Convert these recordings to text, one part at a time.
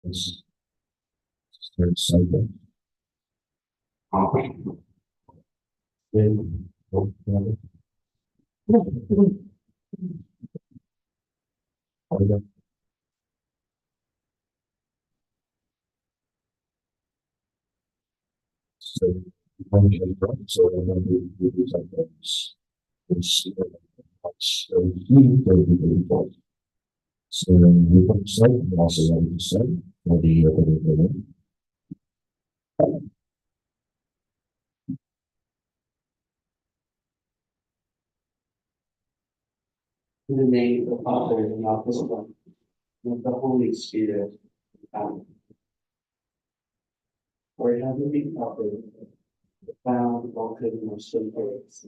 It's third cycle. So when we have run, so when we do sometimes it's much very important. So we can say also like you said for the In the name of the Father, and of the Son, and of the Holy Spirit. Amen. Our Heavenly Father, found all goodness and grace,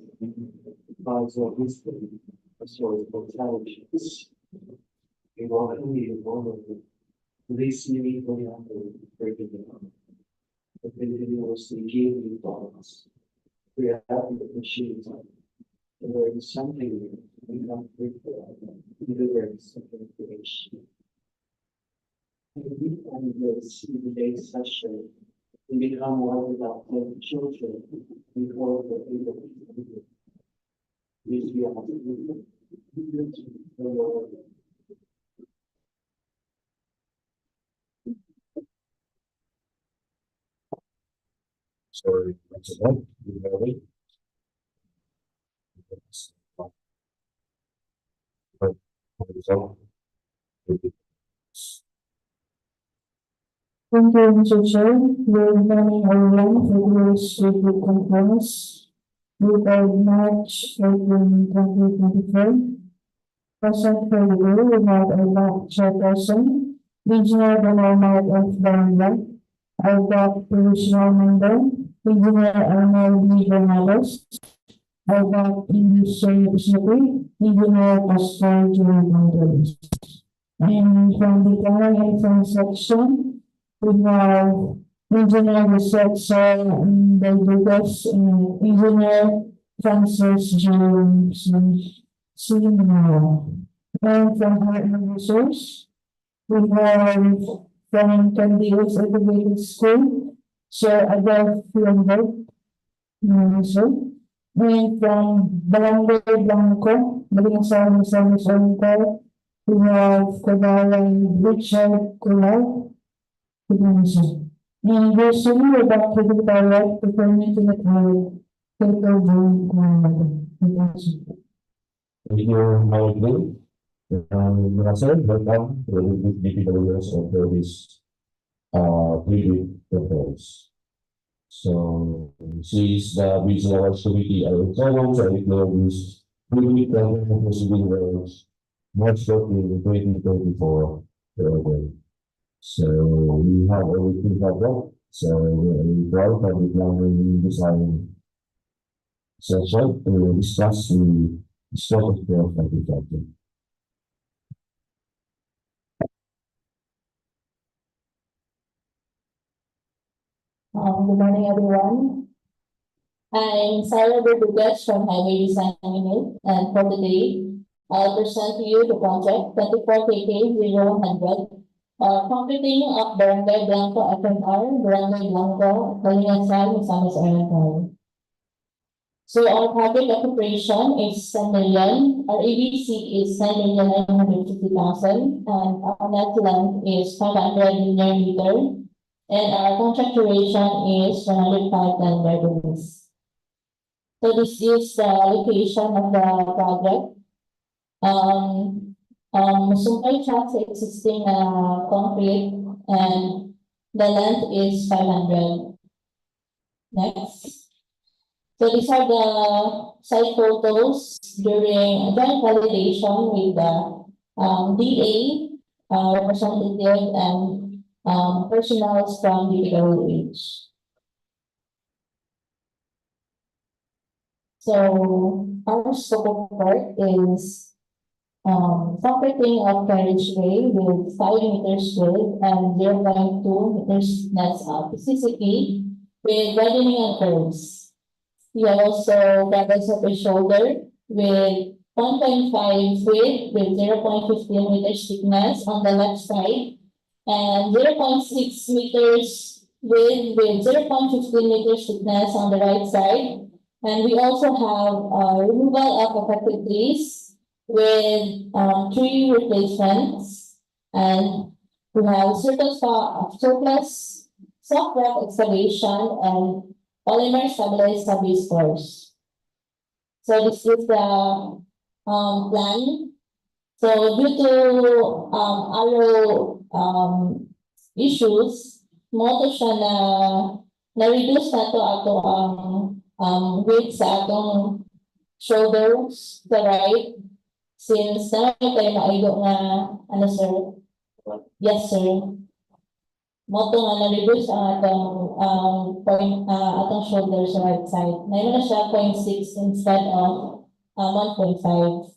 cause of wisdom, a source of intelligence. We welcome you, Lord, release me from the unbelief, the continuously giving thoughts, creating the machines, and there is something we come grateful in the words of creation. And we find this in today's session. We become one without the children. We hold the faith of the we have the Lord. sorry, once again, we have it. Thank you, Mr. Chair. Good morning, everyone. For this weekly conference, dated March 18, 2024. Present for the day, we have our DAC chairperson, Regional Development of Balingasag, our DAC divisional member, Engineer Arnold D. Bernales, our DAC English Secretary, Engineer Pastor Joel Gonzalez. And from the Canal Influence section, we have Engineer Research Beldugas and Engineer Francis James Senior. And from our resource, we have from Kandiis Integrated School, Sir Adolf Lambert, and from Blanco, Balingasag, Misamis Oriental, we have Kadalan Richard Kulay. And there's so many about the power to permit the power to Thank you, Howard Bill. Welcome to DPWH for this preview proposal. So, since the Regional Awards Committee are columns, I declare this preview proposal March 14, 2024. So we have everything covered. So we brought public planning design session to discuss the scope of the public planning. Good morning, everyone. I'm Sarah Berdugas from Highway Design Unit, and for today, I'll present to you the project 24KK-0100. Concreting of Barangay Blanco FMR, Barangay Blanco, Balingasag, Misamis Oriental. So our project occupation is 10 million, our ABC is 9,950,000, and our net length is 500 linear meter, and our contract duration is 105 tender days. So this is the location of the project. Sumpay tracks existing concrete, and the length is 500. Next. So these are the site photos during joint validation with the DA representative and personnel from DPWH. So our scope of work is concreting of carriageway with 5 meters width and 0.2 meters net specifically with widening and curves. We also gravels of a shoulder with 1.5 width with 0.15 meters thickness on the left side and 0.6 meters width with 0.15 meters thickness on the right side. And we also have removal of affected trees with tree replacements, and we have surplus soft rock excavation and polymer stabilized base course. So this is the plan. So due to arrow issues, mo to siya na-reduce na to ato ang weight sa atong shoulders sa right, since na tayo maigo nga ano sir? Yes sir. Mo to nga na-reduce ang atong atong shoulder sa right side. Ngayon na siya 0.6 instead of 1.5.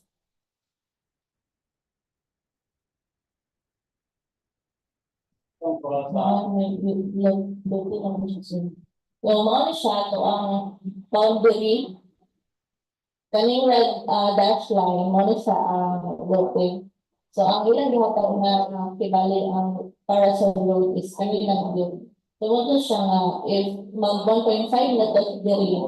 Yung mga siya to ang boundary kaning red dash line mo siya ang looping. So ang ilang gihatag na kibali ang para sa road is kani lang yun. So mo siya nga if mag 1.5 na to diri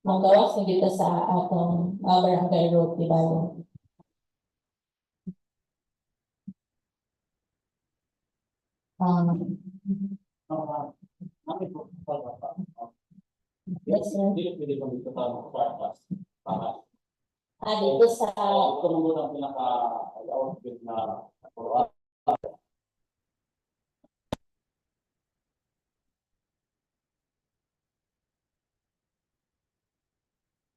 magawas na kita sa atong barangay road kibali. Yes, sir. Dito sa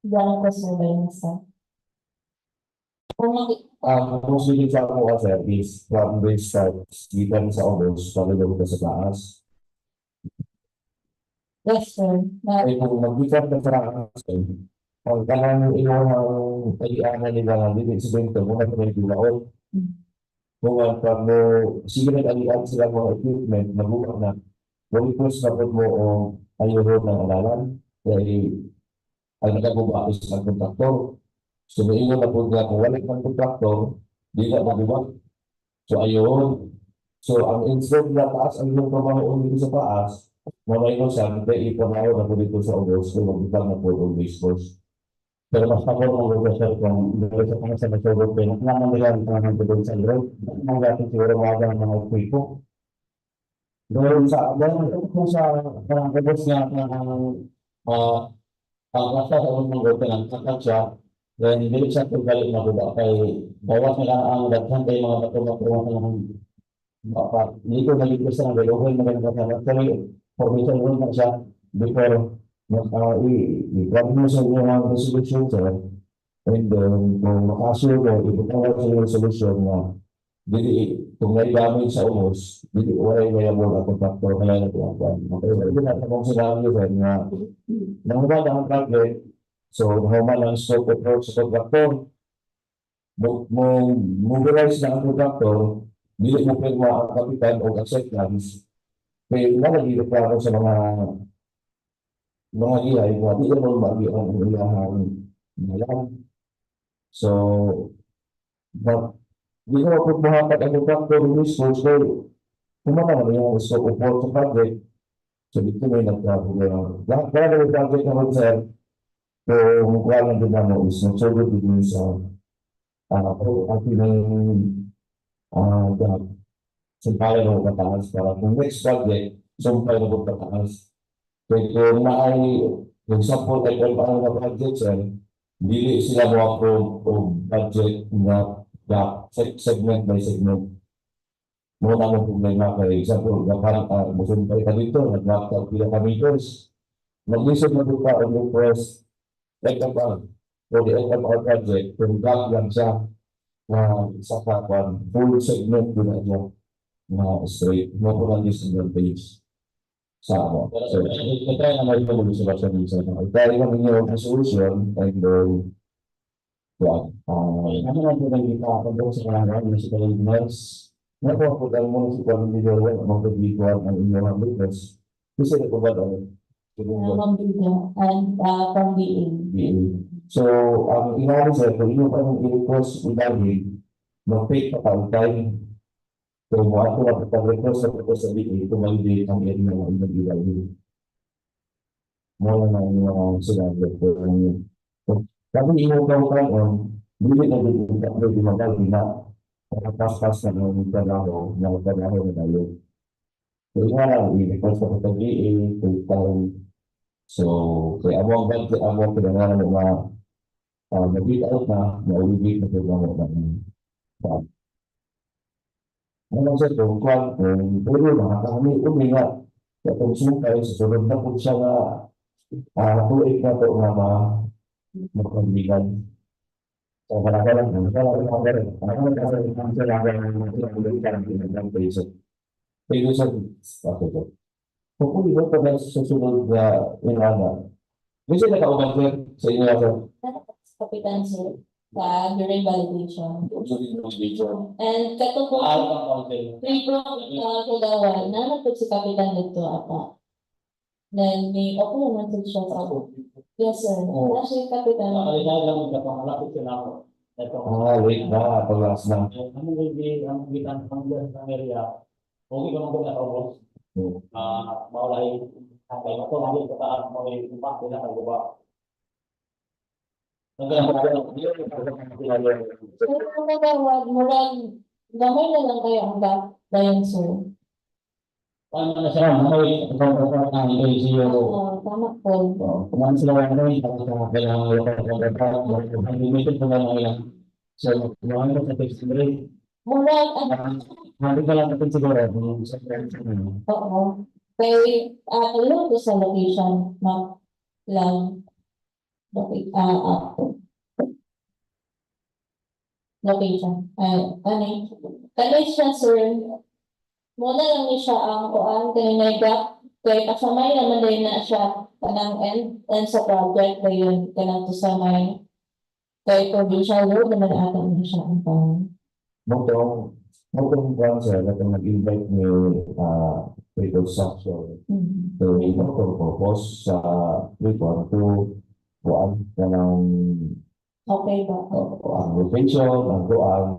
Blanco, sir, Balingasag. Kung sige sa ako sir is from this side, given sa oros, pagod ka sa taas. Yes, sir. Ay kung mag-given ka sa taas, ang kanang iyon ang kailangan nila ng hindi sa bento, kung may tulaon. Kung pag mo, sige nag-alian sila mga equipment, mabuka na, mag-request na po mo o ayuro ng alalan, kaya ay nagagubakis ng kontraktor. So, may ingon na po nga kung wala ng kontraktor, di na magubak. So, ayun. So, ang instead na taas, ang yung pamahoon dito sa taas, mamay mo siya, hindi ipamaho na po dito sa ogos, kung mag-ibang na po ang base course. Pero mas ako ang mag-ibang kung dito sa mga sa masogod, kaya naman nila ang pangalan ko doon sa loob, ang gating siguro mga ng mga equipo. Doon sa parang kabos nga ang kasa sa unang gote ng kakasya, then hindi siya pagkalit na buda kay bawas nila ang daghan kay mga bato-bato ng baka dito nalipas na galohin na ganun na kami formation mo na siya before i-grab mo sa mga resolution sir, and then kung makasyo ko ipagkawal sa yung resolution na dili kung may damage sa umos dili wala yung mayabol ang kontraktor kaya na ito okay na kung sinabi sir na nangunan ang project. So, human ang scope of work sa kontraktor. Mobilize na ang kontraktor, dili mo pirma ang kapitan o acceptance. Kaya nalagay ko sa mga ihay, di naman magi ang ilahang nalang. So, di ko mapagmahatag ang kontraktor mismo, so, kumaka na yung scope of work sa project. So, dito may nagtrabaho. Lahat ng project naman sir, kung mukha lang din naman is nagsugod din sa ating sumpay ng kataas para kung next project, sumpay ng kataas. Kaya kung naay, kung support ay kung paano na project sir, dili sila mo ako o budget na segment by segment. Muna mo problema kay example, musumpay ka dito, nag-laptop pila ka meters. Mag-isip na doon pa ang request FMR, o the FMR project, kung gap lang siya na sa kapan, full segment din na niya na straight, no po lang single page sa ako. So, ito na may solusyon din sa mga. Dahil kami niyo ang solution, and then, ano lang po nang ipapagod sa kanang municipal engineers, na po ako dahil municipal engineer, ang mga ang inyong business, kasi ito ba dahil? From DEO and from DEO. So, ang inari sir, kung inyo pa yung i-request ibagi, mag-take pa tayo time. So, mga ako at pag-request sa DA, tumalibig ang area ng nag-iwalay. Mula na yung sinabi ko. Kasi ino-count on, hindi na di magaling na pagkaspas na ng trabaho na tayo. So, nga lang, i-request ako sa DA, full time. So, kaya amo ang budget, amo ang pinangalan ng mga nag-beat out na, na-uligate na trabaho ng ano sa ito, kung puro na, kami nga, kung sumukay, susunod na po siya na tuig na ito nga magkaibigan. So, wala lang, pero sa ako to. Kung kung iba pa ba sa susunod na inana, kasi nakaugat sa inyo sa Kapitan sir, during validation. video. And kato po, kagawa, nanapod si Kapitan dito apa. Then may opo naman po siya sa yes sir. Wala siya yung Kapitan. Wait na, pag-last na. Pero kagawa, murag, gamay na lang kayo ang dayon sir. Paano na siya? Tama po. Kung sila ano yung kailangan limited po na lang. So, mga sa text break. Murag, Hindi ka lang natin siguro. oo. Kaya, alam ko sa location, map lang. Location. Kandiis siya, sir. Muna lang ni siya ang kuan kay may gap. Kay kasamay naman din na siya kanang end sa project kayon kanang to sa may kay provincial road naman ata na siya ang pang. Motong kwan sir, nag-invite ni Peter Saxon. So, motong purpose sa report to kuan ka ng Okay ba? ang location, ang kuan.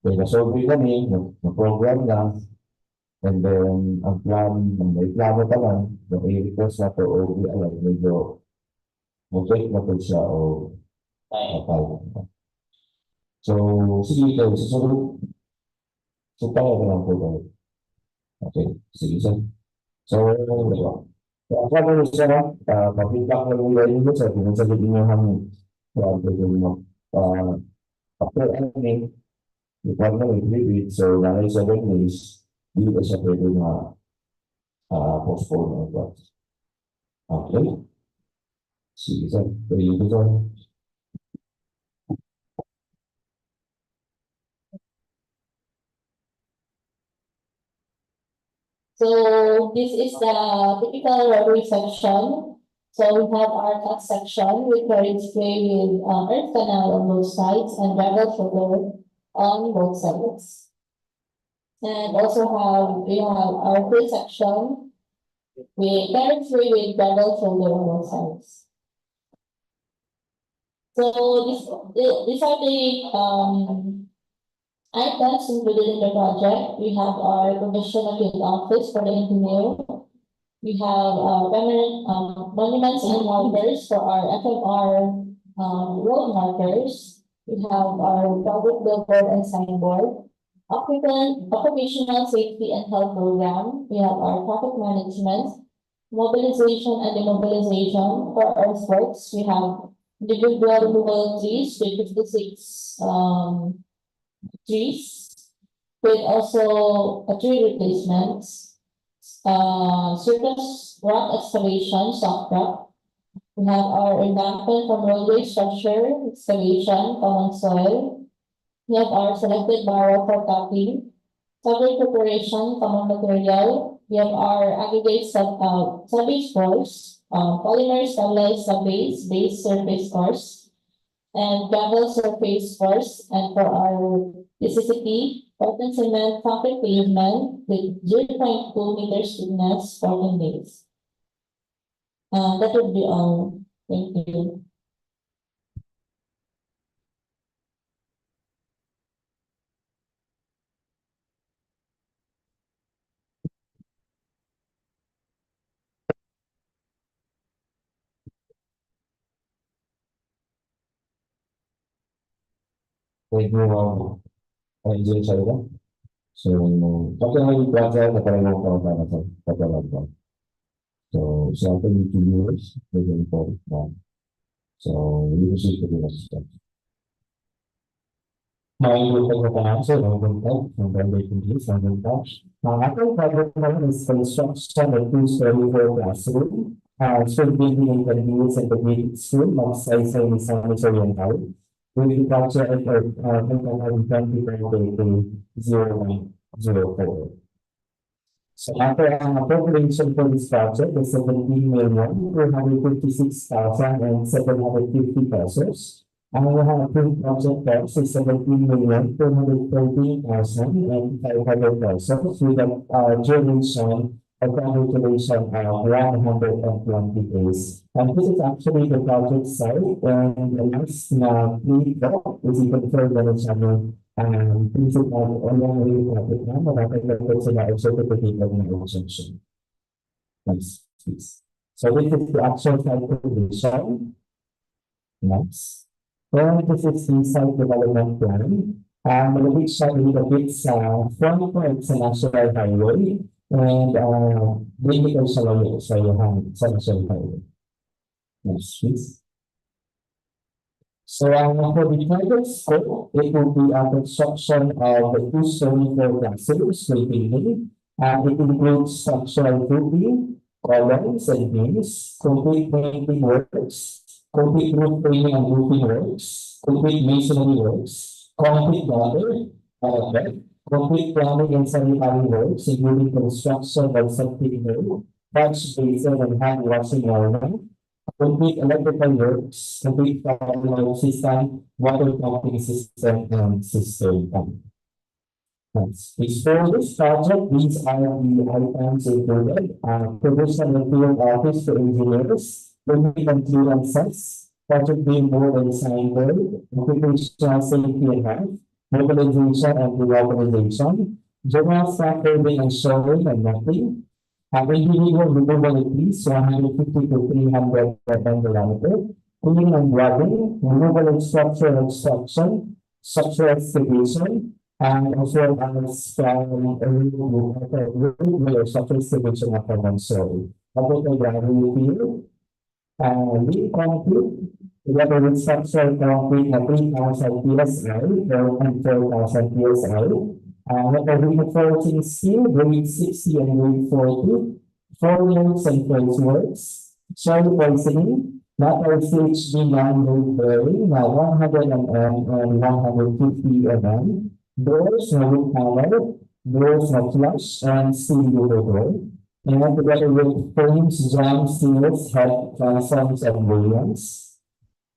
Kaya na-survey kami, na-program na, and then ang plan, may plano pa lang, i-request na to o i-alam, medyo mag-take na po siya o kapal. So, sige kayo, susunod. So, tayo na lang po kayo. Okay, sige sir. So, ako na siya, pag-feedback na lang yun mo sir, kung sabi niyo ang after ending, ipag na may so na 7 days, hindi ka siya pwede na postpone ang class. Okay? Sige sir, pwede ko sir. So this is the typical rotary section. So we have our cut section with carriage way with earth canal on both sides and gravel shoulder on both sides. And also we have our fill section with carriage way with gravel shoulder on both sides. So these are the items included in the project. We have our provisional field office for the engineer. We have permanent monuments and markers for our FMR road markers. We have our public billboard and signboard. Occupational safety and health program. We have our traffic management, mobilization and demobilization for earthworks. We have individual removal trees, 56 trees, with also a tree replacements. Surface rock excavation, soft rock. We have our embankment from roadway structure, excavation, common soil. We have our selected barrel for topping, cover preparation, common material. We have our aggregate sub-base course, polymer stabilized sub-base, base surface course, and gravel surface course. And for our necessity, Portland cement concrete pavement with 0.2 meters thickness, 14 days. That would be all. Thank you. Thank you, Angel Salva. So, pagka project na parang para sa pagkakalaban. So, sa ating 2 years, very important na. So, we receive the assistance. Maiulit ko pa sa Robin Tech, ng Brgy Kandiis, Robin Tech. Ang ating project naman is construction of 2-story classroom. School building in Kandiis at the grade school, Magsaysay, Misamis Oriental. With the project of 2024. So after ang appropriation for this project is 17,256,750 pesos. Ang approved project cost is 17,213,500 pesos with a duration of calculation of 120 days. And this is actually the project site and the last na plate is confirmed na sa principal only project na makakagagawin sila ang certificate of non-exemption. Next, please. So this is the actual calculation. Next. And this is the site development plan. Malapit siya ilapit sa front part sa National Highway and vertical sa National Highway. Next, please. So for the project scope, it will be a construction of the 2-story classrooms with building. It includes structural building, columns and beams, complete painting works, complete roof framing and roofing works, complete masonry works, concrete gutter, complete plumbing and sanitary works, including construction of septic tank, wash basin and hand washing area, complete electrical works, complete fire system, water pumping system, and system pump. For this project, these are the items included. Provision of field office for engineers, permit and clearances, project being more than design work, occupational safety and health, mobilization and remobilization, general staff building and showing and nothing. Individual removal at least 150 to 300 per diameter, cleaning and rubbing, removal of structural obstruction, structural excavation, and also as removal of structural excavation of the soil. About the gravity field, lead concrete, together with structural concrete na 3,000 PSI, and 4,000 PSI. What are reinforcing steel, grade 60 and grade 40, folios and place works, soil poisoning, metal CHD non-grade bearing, na 100 mm and 150 mm, doors na wood panel, doors na flush, and steel door. And together with frames, jam, seals, head, transoms, and williams.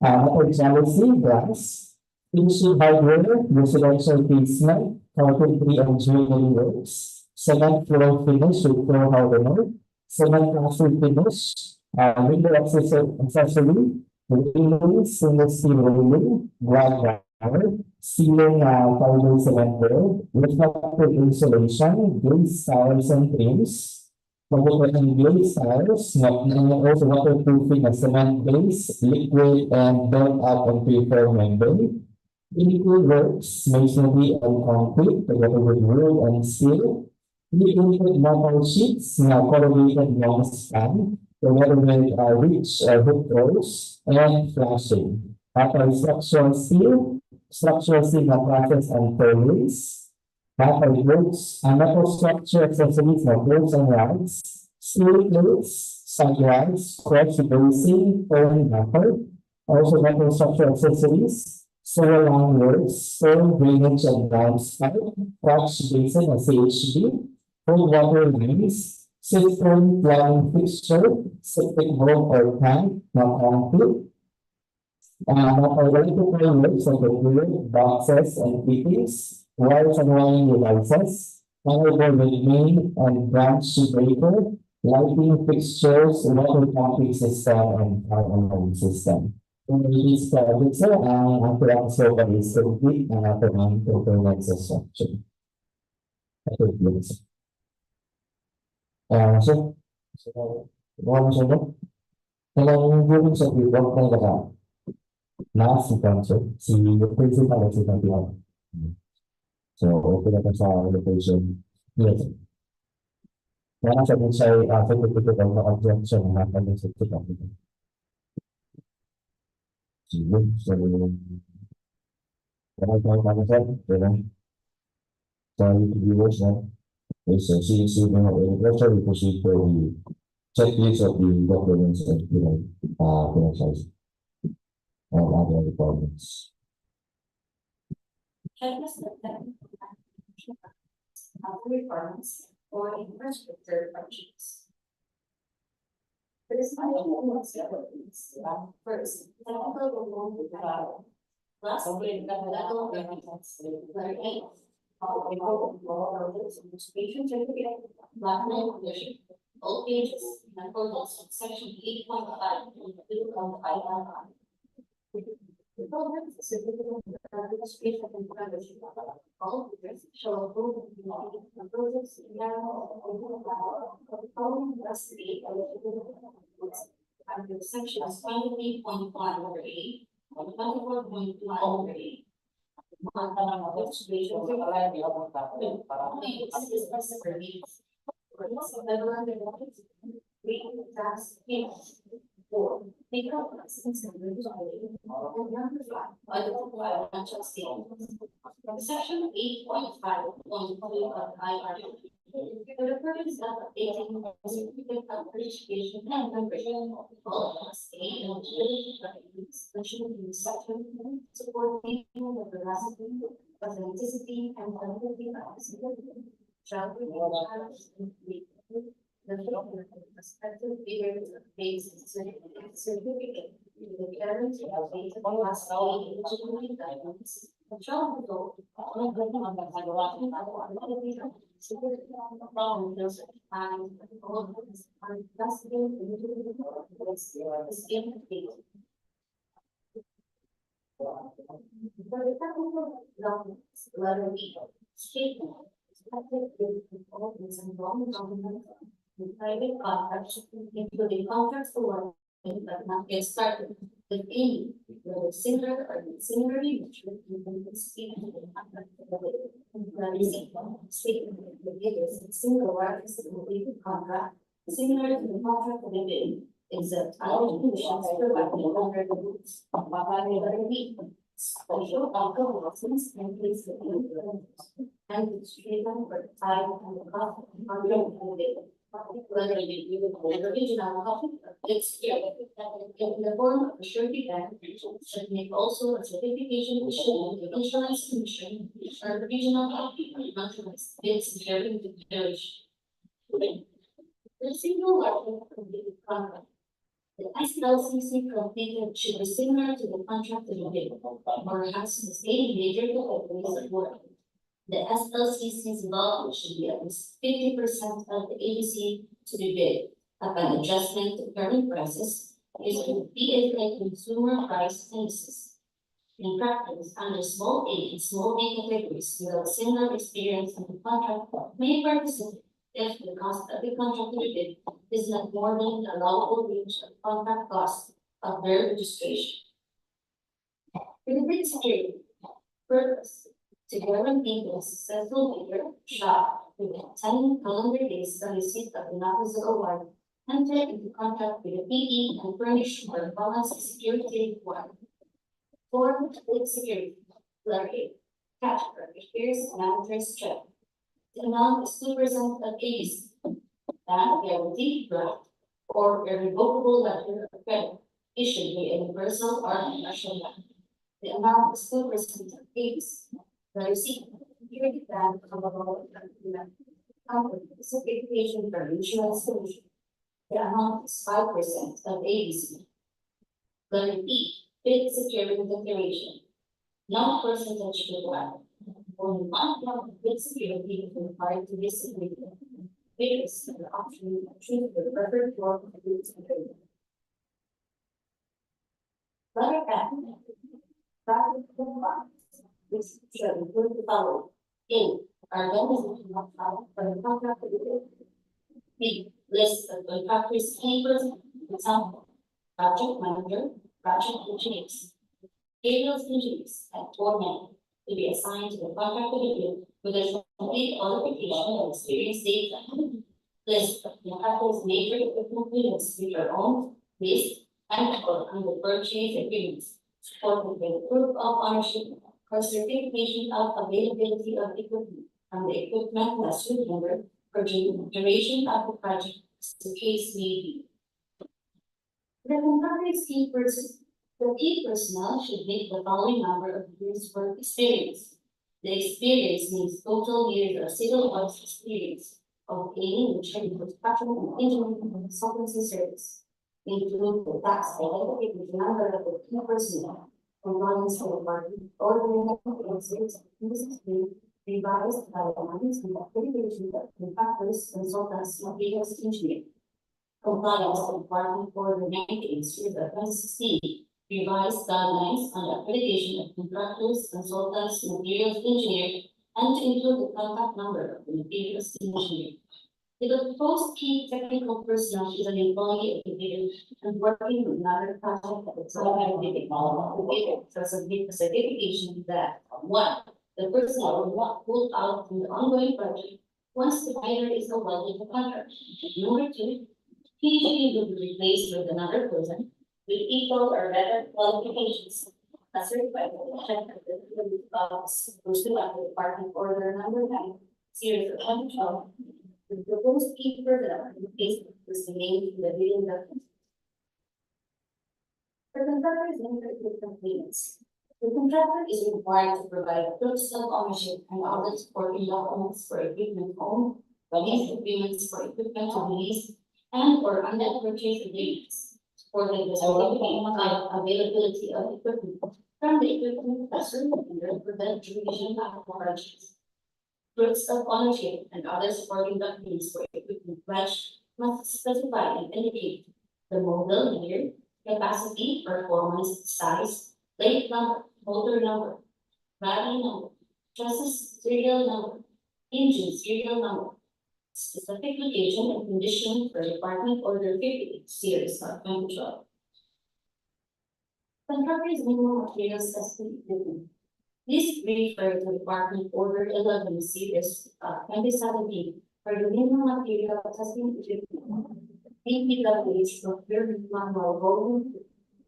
Metal jealousy, glass, finishing hardware, residential basement, carpentry and joinery works, cement floor finish with floor hardener, cement plaster finish, window accessory, railing, stainless steel railing, guard wire, ceiling fiber cement board, reflective insulation, glaze tiles and frames, and glaze tiles, and also waterproofing of cement base, liquid and built up and prepared membrane. Chemical works, masonry and concrete, together with wood and steel. Liquid metal sheets, corrugated long span, together with reach hook doors and flashing. Metal structural steel mattresses and furnace. Metal ropes, metal structure accessories like ropes and rods. Steel plates, side rods, cross bracing, foam metal. Also metal structure accessories. Soil line works, soil drainage and downspout, catch basin as CHD, cold water lines, cistern plumbing fixture, septic hole or tank, not concrete. Electrical works like the grid, boxes and fittings, wires and wiring devices, motherboard with main and branch breaker, lighting fixtures, water pumping system, and fire alarm system. These projects ang answer is complete and automatic component structure. So, one second. Kailangan gawin sa people ng lahat. Last si Council, si principal at si Tatiana. So, okay na sa location. Yes. Kaya sa kung sa'yo, certificate of no-objection, nakakagin sa certificate. Sige, so, kaya tayo kami sir, kaya, sorry to viewers, no? Okay, so, see na also we proceed for the checklist of the documents and, financials and other departments. Checklist of requirements or infrastructure projects. First, technical review. Last, legal evidence. Letter eight. Registration certificate, document condition, all pages, in accordance with section 8.5 and 2.5. The program certificate of registration and condition, all pages shall approve the projects in general of the following custody under sections 23.1 over 8 and 24.1 over 8. Registration Section 8.5.2 of IRC. For the purpose of updating the certificate of registration and conversion of all state and especially in section supporting the veracity, authenticity, and validity of the certificate shall be the respective figures of base certificate the guarantee of data plus eligibility guidelines. Shall result on for the technical documents, letter B, statement, and non-governmental and private contracts, including contracts for work but not yet started, with any, whether similar or similarly mature, even the statement of contract statement of the bid is single work is a completed contract, similar to the contract of the bid, except all conditions provided under the rules of letter B. Special alcohol license and place the and its treatment for time and the cost of the whether it be the original copy of its in the form of a surety bond should make also a certification issued to the insurance commission or the regional copy of notarized bids inheriting the declaration. The single level completed contract. The SLCC completed should be similar to the contract of the bid, or has the state major categories of work. The SLCC's volume should be at least 50% of the ABC to be bid upon adjustment to current prices using PFA consumer price indices. In practice, under small A and small B categories without similar experience in the contract may participate if the cost of the contract to be bid is not more than the allowable range of contract cost of their registration. For the bid security purpose, to guarantee the successful bidder shall, within 10 calendar days of receipt of the notice of award, enter into contract with the PE and furnish or balance security requirement. For bid security, letter A, category appears and address check. The amount is 2% of ABC, that guaranteed draft or a revocable letter of credit issued by a universal or national bank. The amount is 2% of ABC. The receipt security plan company certification for insurance solution. The amount is 5% of ABC. Letter E, bid security declaration. No percentage required. Only 1 bid security is required to be submitted. Bidders have the option to choose the preferred form of bid security. Letter F, practice compliance. This should include the following. A, organization of file for the contract of the bid. B, list of contractors' papers, example, project manager, project engineers. Aerial engineers at 4 men to be assigned to the contractor review with a complete qualification of experienced data. List of contractors' major equipment units which are owned, leased, and or under purchase agreements, supported with proof of ownership, or certification of availability of equipment from the equipment master number for duration of the project, as the case may be. The contractor's key personnel should meet the following number of years work experience. The experience means total years of civil works experience of any which can be construction and engineering consultancy service. Include the tax identity with the number of the key personnel, components of the party, ordering and sales of business revised by the lines and accreditation of contractors, consultants, materials engineer. Compliance of Department Order 98 series of 2016, revised guidelines on the accreditation of contractors, consultants, materials engineer, and to include the contact number of the materials engineer. The proposed key technical personnel is an employee of the bidder and working with another project at the time of the bidder to submit a certification that 1. The personnel will not pull out from the ongoing project once the bidder is awarded the contract. Number 2. PG will be replaced with another person with equal or better qualifications as required by the posted under Department Order number 9, series of 2012. The proposed key personnel in the case was named in the bidding document. The contractor is equipment payments. The contractor is required to provide proofs of ownership and other supporting documents for equipment owned, release agreements for equipment to be leased, and or under purchase agreements, supported with availability of equipment from the equipment professor under the duration of projects. Proofs of ownership and other supporting documents for equipment pledge must specify and indicate the model, year, capacity, performance, size, plate number, motor number, battery number, chassis serial number, engine serial number, specific location and condition for Department Order 58 series of 2012. Contractors minimum materials testing equipment. This refer to Department Order 11 series of 2017 for the minimum material testing equipment. DPWH Procurement Manual Volume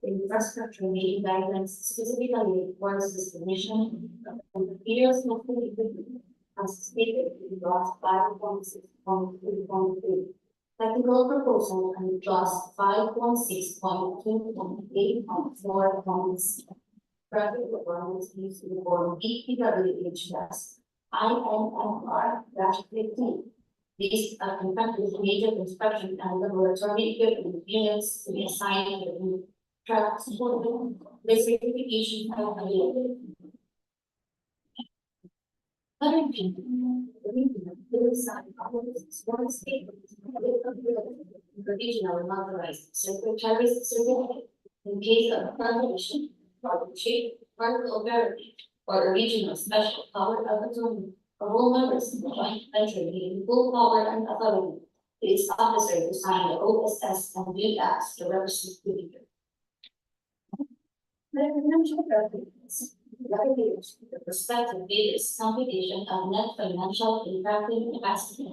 Infrastructure Meeting Guidelines specifically requires the submission of materials testing equipment as stated in clause 5.6.3.3. Technical proposal and clause 5.6.2.8.4. Project requirements used in the form DPWH-INFR-15. These are contractors major construction and laboratory equipment units to be assigned to the track supporting the certification of availability. Other people, one statement, provisional and authorized secretary's certificate in case of condition, partnership, particle verity, or original special power of attorney of all members of the joint venture being full power and authority to its officer to sign the OSS and do acts to represent the leader. The financial documents validates the prospective bidder's computation of net financial impacting capacity.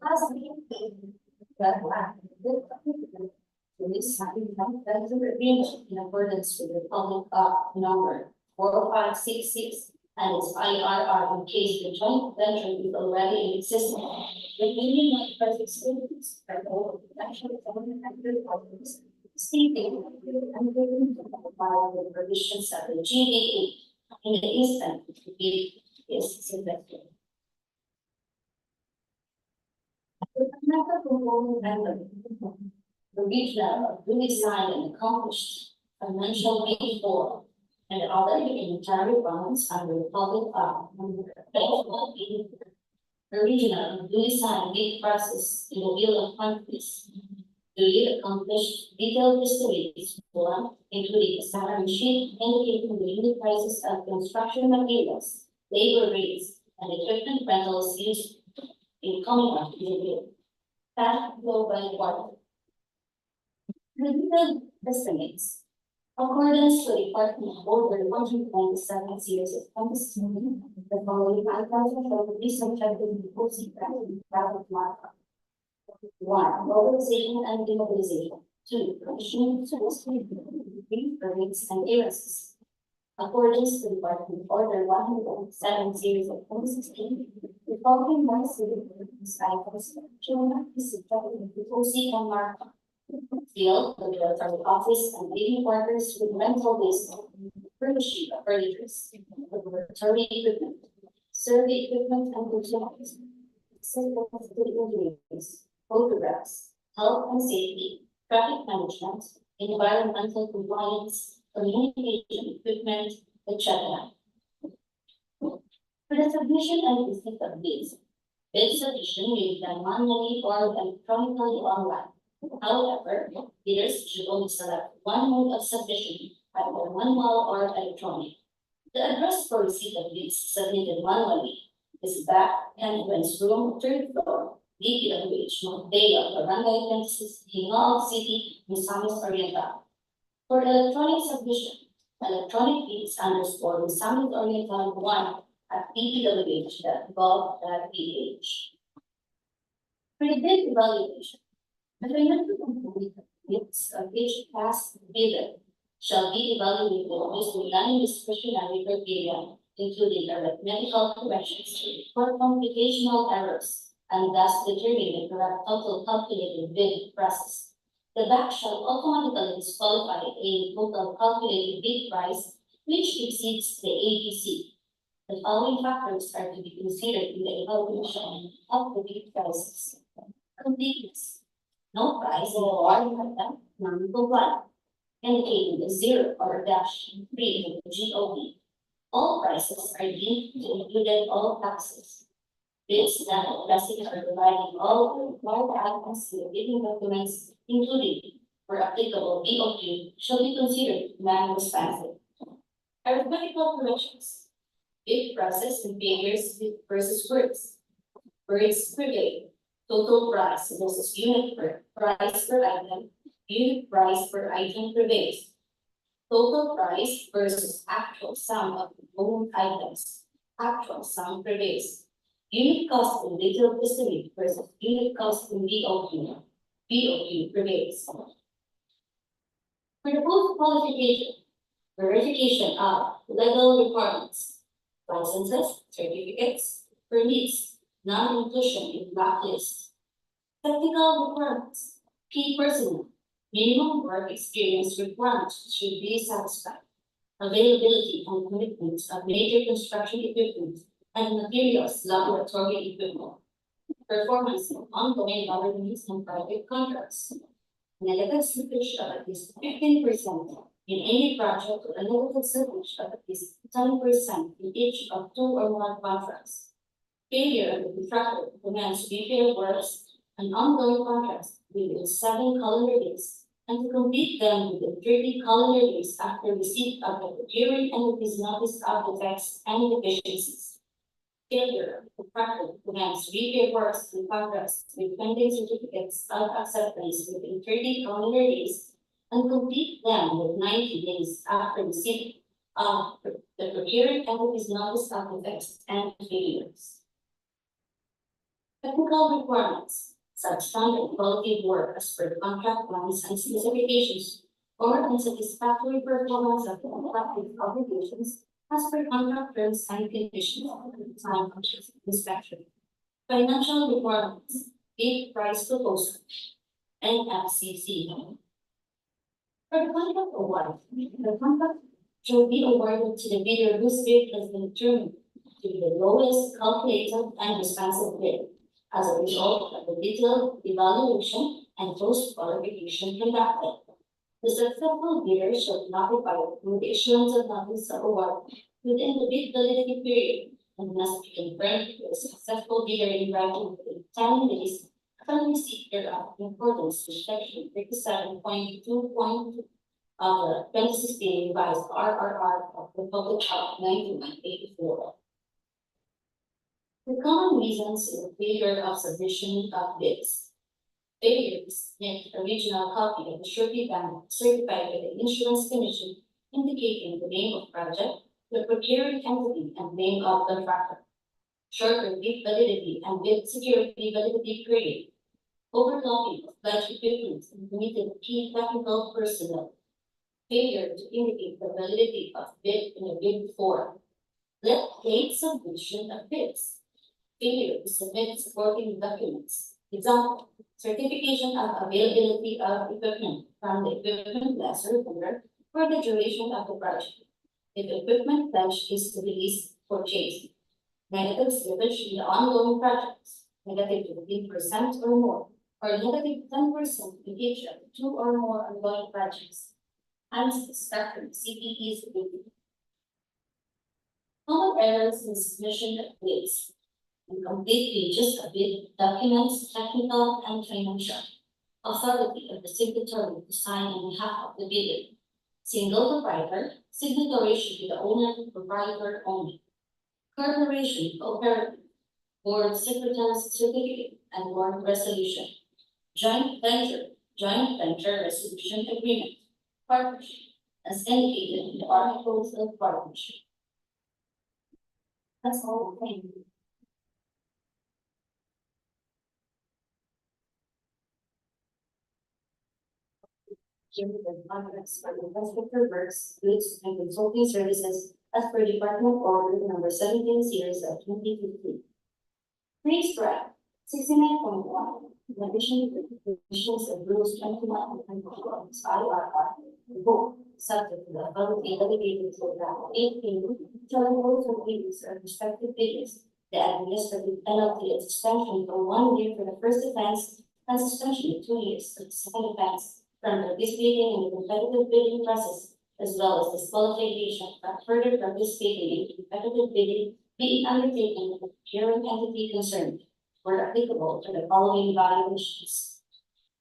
As this agreement in accordance with the public number 4566 and its IRR in case the joint venture is already in existence. The union might present students are all potential government actors stating and by the provisions of the GDE in the instant to be is invested. The financial component and the regional duly signed and accomplished financial aid for and other unitary bonds under the public the regional duly signed bid process in the bill of quantities duly accomplished detailed histories for including a salary sheet indicating the unit prices of construction materials, labor rates, and equipment rentals used in Commonwealth in the bill. That flow by quarter. The detailed estimates Accordance to Department Order 197 series of 2016, the following items shall be subjected to posting ballot markup. 1. Mobilization and demobilization. 2. Commissioning tools. 3. Permits and clearances. Accordance to Department Order 107 series of 2016, the following non-civil items shall not be subjected to posting and markup. Field, the military office, and living quarters with rental based furnishing of furnitures, laboratory equipment, survey equipment and materials, simple engineers, photographs, health and safety, traffic management, environmental compliance, communication equipment, etc. For the submission and receipt of bids, bid submission may be done manually or electronically online. However, bidders should only select one mode of submission, either manual or electronic. The address for receipt of bids submitted manually is back entrance room, third floor, DPWH Misamis Misamis Oriental. For electronic submission, electronic bids _ Misamis Oriental 1 at dpwh.gov.ph. For the bid evaluation, the financial component of bids of each past bidder shall be evaluated using non-discretionary criteria, including arithmetical corrections for computational errors, and thus determine the correct total calculated bid process. The BAC shall automatically disqualify a total calculated bid price which exceeds the ABC. The following factors are to be considered in the evaluation of the bid prices. Completeness. No price or item non-compliant, indicating a 0 or a dash 3 in the GOV. All prices are deemed to include all taxes. Bids that addressing or providing all the required items to the bidding documents, including, where applicable, BOQ, shall be considered non-responsive. Arithmetical corrections. Bid process in figures versus words. Words per day. Total price versus unit price per item, unit price per item prevails. Total price versus actual sum of component items, actual sum prevails. Unit cost in detailed estimate versus unit cost in BOQ, BOQ prevails. For the post-qualification, verification of legal requirements, licenses, certificates, permits, non-inclusion in blacklist. Technical requirements. Key personnel. Minimum work experience requirements should be satisfied. Availability and commitment of major construction equipment and materials, laboratory equipment. Performance of ongoing government and private contracts. Negative slippage of at least 15% in any project or a negative slippage of at least 10% in each of 2 or more contracts. Failure of the contractor to commence repair works and ongoing contracts within 7 calendar days, and to complete them within 30 calendar days after receipt of the procuring entity's notice of defects and deficiencies. Failure of the contractor to commence repair works and contracts with pending certificates of acceptance within 30 calendar days, and complete them with 90 days after receipt of the procuring entity's notice of defects and failures. Technical requirements, substandard quality of work as per contract plans and specifications, or unsatisfactory performance of contracted obligations as per contract terms and conditions at the time of inspection. Financial requirements, bid price proposal, NFCC. For the contract award, the contract shall be awarded to the bidder whose bid has been determined to be the lowest calculated and responsive bid, as a result of the detailed evaluation and post-qualification conducted. The successful bidder shall notify through the issuance of notice of award within the bid validity period and must be confirmed to a successful bidder in writing within 10 days from receipt thereof in accordance with section 37.2.2 of the 2016 revised RRR of the Republic of 1984. The common reasons in the failure of submission of bids. Failure to submit original copy of the surety bond certified by the Insurance Commission indicating the name of project, the procuring entity, and name of contractor. Shorter bid validity and bid security validity period. Overlapping of pledge equipment and committed key technical personnel. Failure to indicate the validity of bid in a bid form. Late submission of bids. Failure to submit supporting documents. Example, certification of availability of equipment from the equipment lessor vendor for the duration of the project. If equipment pledge is to release for change. Negative slippage in the ongoing projects, negative 15% or more, or negative 10% in each of 2 or more ongoing projects. Unsatisfactory CPE's review. Common errors in submission of bids. Incomplete pages of bid documents, technical and financial. Authority of the signatory to sign on behalf of the bidder. Single proprietor, signatory should be the owner, proprietor only. Corporation, cooperative, board secretary's certificate, and board resolution. Joint venture resolution agreement, partnership, as indicated in the articles of partnership. That's all. Thank you. Here the contracts for infrastructure works, goods, and consulting services as per Department Order number 17 series of 2015. Prescribed 69.1. In addition to the provisions of rules 21 and 24, IRR, both subject to the authority delegated to the 18, telling rules of bids or respective bidders, the administrative penalty is suspension for 1 year for the first offense and suspension of 2 years for the second offense from participating in the competitive bidding process, as well as disqualification from further participating in competitive bidding being undertaken with the procuring entity concerned, were applicable to the following violations.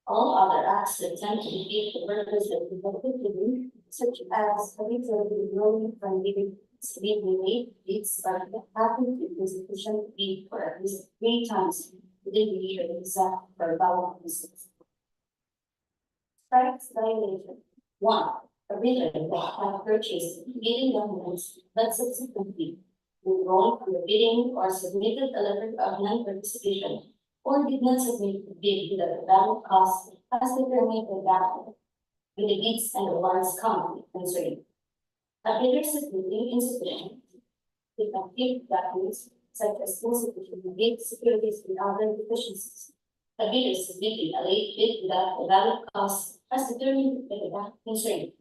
All other acts that attempt to defeat the purpose of competitive bidding, such as arbitrarily ruling from bidding, being made bids but happened to be insufficient bid for at least 3 times within the year exact for violations. Strikes violation. 1. A bidder that have purchased bidding documents but subsequently withdrawn from the bidding or submitted a letter of non-participation or did not submit the bid without a valid cost as determined by that with the bids and awards commonly concerned. A bidder submitting insufficient defective documents such as insufficient bid securities and other deficiencies. A bidder submitting a late bid without a valid cost as determined by the bank concerned.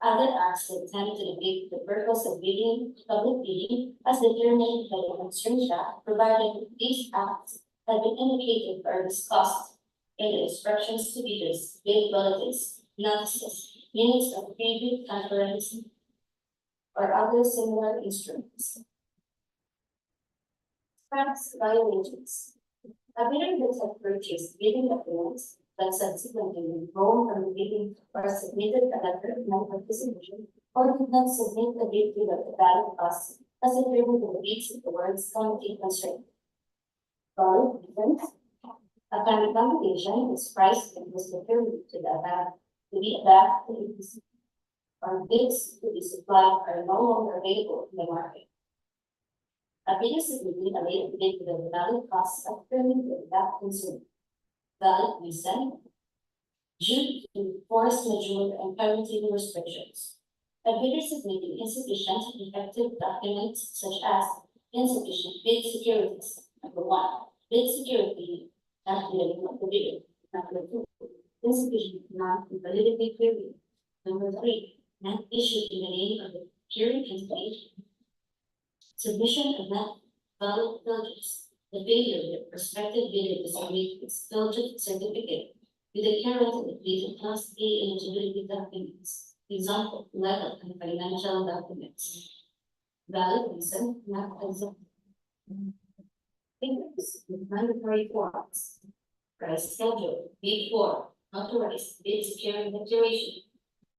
Other acts that attempt to negate the purpose of bidding, public bidding, as determined by the concerned shop, provided these acts have been indicated or discussed in the instructions to bidders, bid bulletins, notices, minutes of pre-bid conference, or other similar instruments. Tax violations. A bidder that had purchased bidding documents but subsequently withdrawn from the bidding or submitted a letter of non-participation or did not submit a bid without a valid cost as determined by the bids of the words committee concerned. Valid reasons. A computation is priced and was determined to be about to bids or bids to be supplied are no longer available in the market. A bidder submitting a late bid without a valid cost as determined by that concerned. Valid reason due to force majeure and quarantine restrictions. A bidder submitting insufficient effective documents such as insufficient bid securities. Number 1, bid security not dealing with the bidder. Number 2, insufficient non-validity period. Number 3, not issued in the name of the procuring entity. Submission of not valid diligence. The failure of the prospective bidder to submit its diligent certificate with the current and completed Class A eligibility documents, example, legal and financial documents. Valid reason not exempt. Figures with mandatory forms. Price schedule, bid form, authorized bid securing declaration,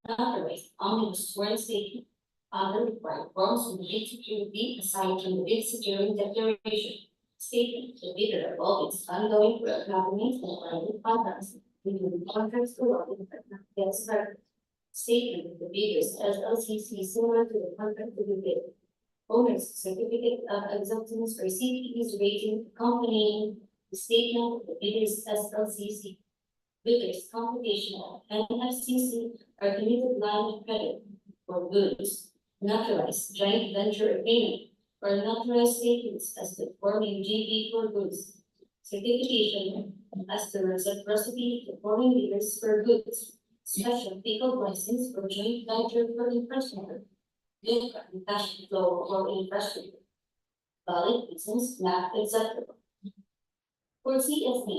authorized omnibus sworn statement, other required forms of bid security aside from the bid securing declaration. Statement, the bidder of its ongoing government and private contracts, including contracts awarded but not yet started. Statement, the bidders LLCC similar to the contract to the bid. Owner's certificate of acceptance or CPE's rating accompanying the statement of the bidders LLCC. Bidders computation of NFCC or committed line of credit for goods, notarized joint venture agreement or notarized statements as to forming GB for goods, certification as to reciprocity to foreign leaders for goods, special legal license for joint venture for infrastructure, gift and cash flow for infrastructure, valid business not acceptable. For CSD,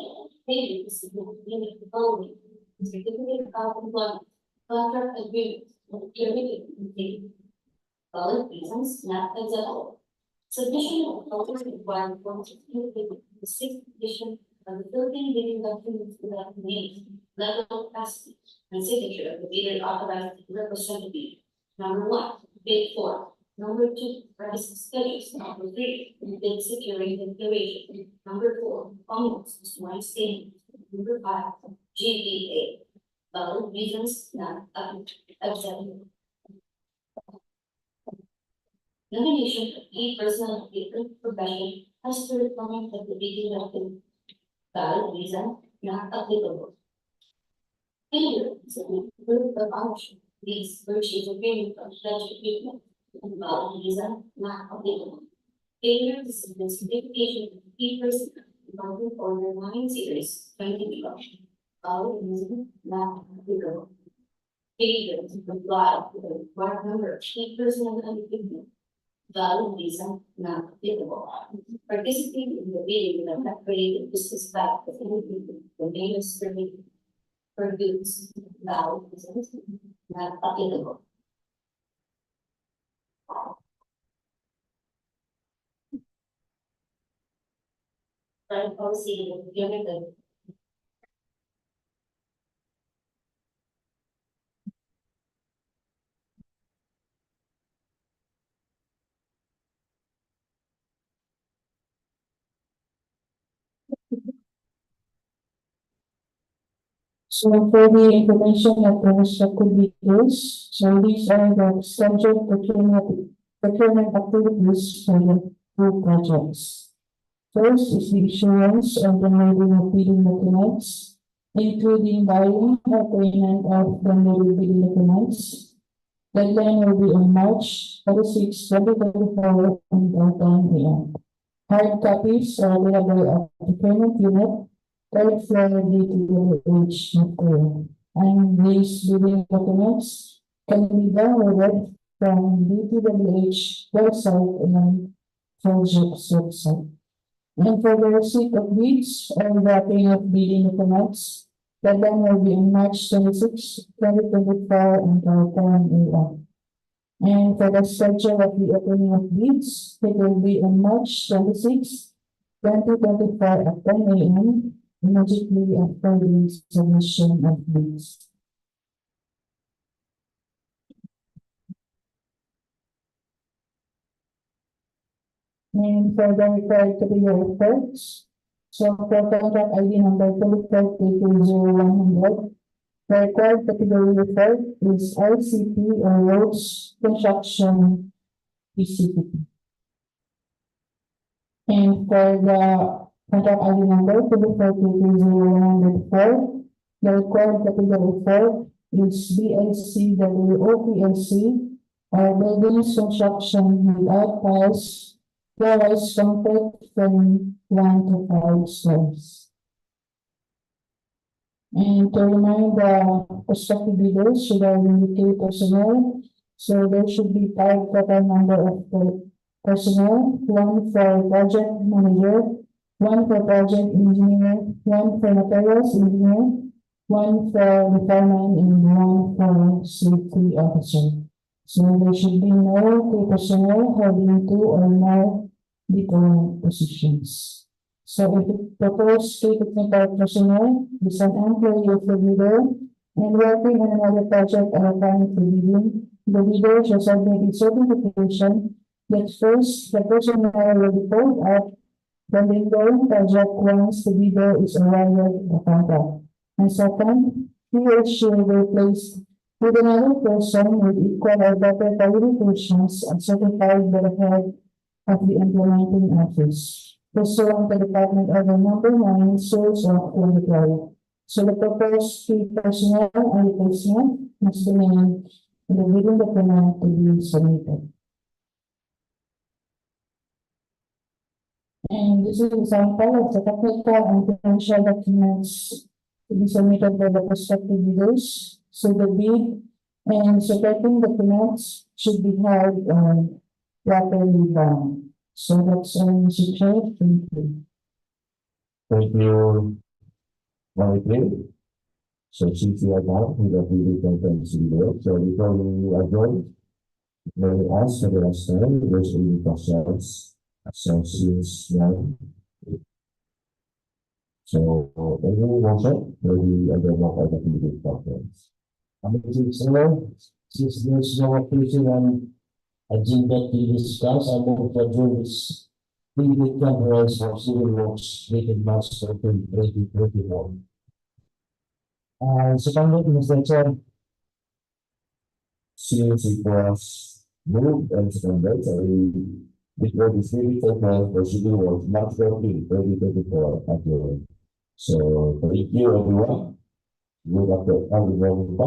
payments including the following: certificate of employment, contract agreement, procurement and valid reasons not acceptable. Submission of photos required forms of the sixth edition of the Philippine Bidding Documents without name, level, capacity, and signature of the bidder authorized representative. Number one, bid four. Number two, price schedules. Number three, bid security declaration. Number four, omnibus one statement. Number five, GBA. Valid reasons not acceptable. Nomination of key personnel of different profession as per requirement of the bidding document. Valid reason not applicable. Failure to submit proof of ownership, lease, purchase agreement or pledge agreement, and valid reason not applicable. Failure to submit certification of key personnel involving order 9 series 2012. Valid reason not applicable. Failure to comply with the required number of key personnel and equipment. Valid reason not applicable. Participating in the bidding of not created business fact of the main permit for goods. Valid reasons not applicable. Current policy of procurement. So for the information of the respective details, so these are the scheduled procurement activities for the two projects. First is the issuance of the bidding documents, including buying or payment of the bidding documents. Deadline will be on March 26, 2024 until 10 a.m. Hard copies are available at the procurement unit, third floor DPWH Misamis. And these bidding documents can be downloaded from DPWH website and project's website. And for the receipt of bids or wrapping of bidding documents, the deadline will be on March 26, 2024 until 10 a.m. And for the schedule of the opening of bids, it will be on March 26, 2024 at 10 a.m. immediately after the submission of bids. And for the required category reports, so for contract ID number 24-20100, the required category report is RCP or Roads Construction PCP. And for the contract ID number 24-20104, the required category report is BICWO or Buildings Construction without piles, floors, concrete from 1 to 5 stories. And to remind the prospective bidders should have indicate personnel, so there should be 5 total number of personnel, 1 for project manager, 1 for project engineer, 1 for materials engineer, 1 for the foreman, and 1 for safety officer. So there should be no personnel having 2 or more different positions. So if the proposed technical personnel is an employee of the bidder and working on another project or currently bidding, the bidder shall submit its certification that first the personnel will be pulled out The legal project wants the bidder is awarded the contract. And second, he or she will place with another person with equal or better qualifications and certified by the head of the implementing office. Pursuant to Department Order Number 9, source of 2012. So the proposed three personnel and replacement must be named in the bidding document to be submitted. And this is an example of the technical and financial documents to be submitted by the prospective bidders. So the bid and supporting documents should be held properly done. So that's all, Mr. Chair. Thank you. Thank you, Martin. So since we are now, we have really conference video. So before we adjourn, may I ask for the last time, there's any questions? So since now. So, any motion, maybe I don't know how to do the conference. Since there's no occasion and agenda to discuss, I move to adjourn this video conference for civil works dated March 13, 2021. Seconded, Mr. Chair. Since it was moved and seconded, so before the city conference for civil works, March 13, 2024, adjourned. So, thank you everyone. Good afternoon.